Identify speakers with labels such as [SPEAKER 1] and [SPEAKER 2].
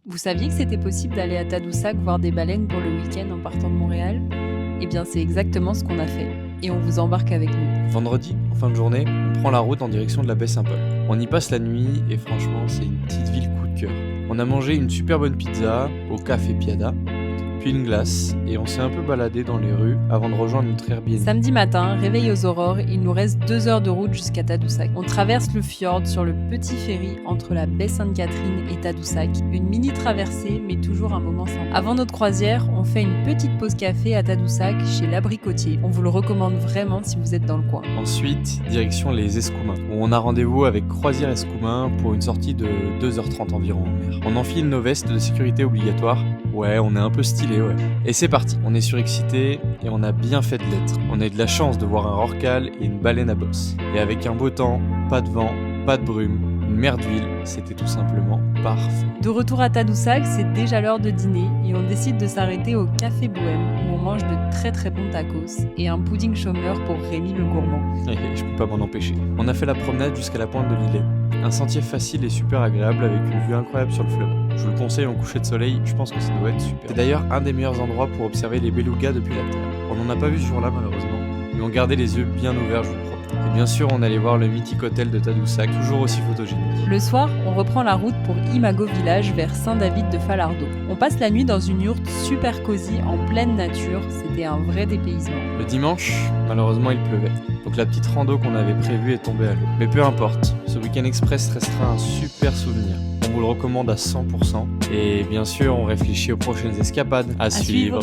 [SPEAKER 1] Vous saviez que c'était possible d'aller à Tadoussac voir des baleines pour le week-end en partant de Montréal? Eh bien, c'est exactement ce qu'on a fait. Et on vous embarque avec nous.
[SPEAKER 2] Vendredi, en fin de journée, on prend la route en direction de la baie Saint-Paul. On y passe la nuit et franchement, c'est une petite ville coup de cœur. On a mangé une super bonne pizza au Café Piada, puis une glace, et on s'est un peu baladé dans les rues avant de rejoindre notre Airbnb.
[SPEAKER 1] Samedi matin, réveil aux aurores, il nous reste 2 heures de route jusqu'à Tadoussac. On traverse le fjord sur le petit ferry entre la baie Sainte-Catherine et Tadoussac. Une mini traversée, mais toujours un moment sympa. Avant notre croisière, on fait une petite pause café à Tadoussac chez l'Abricotier. On vous le recommande vraiment si vous êtes dans le coin.
[SPEAKER 2] Ensuite, direction les Escoumins, où on a rendez-vous avec Croisière Escoumins pour une sortie de 2h30 environ en mer. On enfile nos vestes de sécurité obligatoires. Ouais, on est un peu stylé, ouais. Et c'est parti, on est surexcité et on a bien fait de l'être. On a eu de la chance de voir un rorqual et une baleine à bosse. Et avec un beau temps, pas de vent, pas de brume, une mer d'huile, c'était tout simplement parfait.
[SPEAKER 1] De retour à Tadoussac, c'est déjà l'heure de dîner et on décide de s'arrêter au Café Bohème où on mange de très très bons tacos et un pudding chômeur pour Rémi le gourmand.
[SPEAKER 2] Et je peux pas m'en empêcher. On a fait la promenade jusqu'à la pointe de l'îlet. Un sentier facile et super agréable avec une vue incroyable sur le fleuve. Je vous le conseille en coucher de soleil, je pense que ça doit être super. C'est d'ailleurs un des meilleurs endroits pour observer les belugas depuis la terre. On n'en a pas vu ce jour-là malheureusement, mais on gardait les yeux bien ouverts, je vous promets. Et bien sûr, on allait voir le mythique hôtel de Tadoussac, toujours aussi photogénique.
[SPEAKER 1] Le soir, on reprend la route pour Imago Village vers Saint-David de Falardeau. On passe la nuit dans une yourte super cosy en pleine nature, c'était un vrai dépaysement.
[SPEAKER 2] Le dimanche, malheureusement, il pleuvait. Donc la petite rando qu'on avait prévue est tombée à l'eau. Mais peu importe, ce week-end express restera un super souvenir. On vous le recommande à 100%. Et bien sûr, on réfléchit aux prochaines escapades à suivre.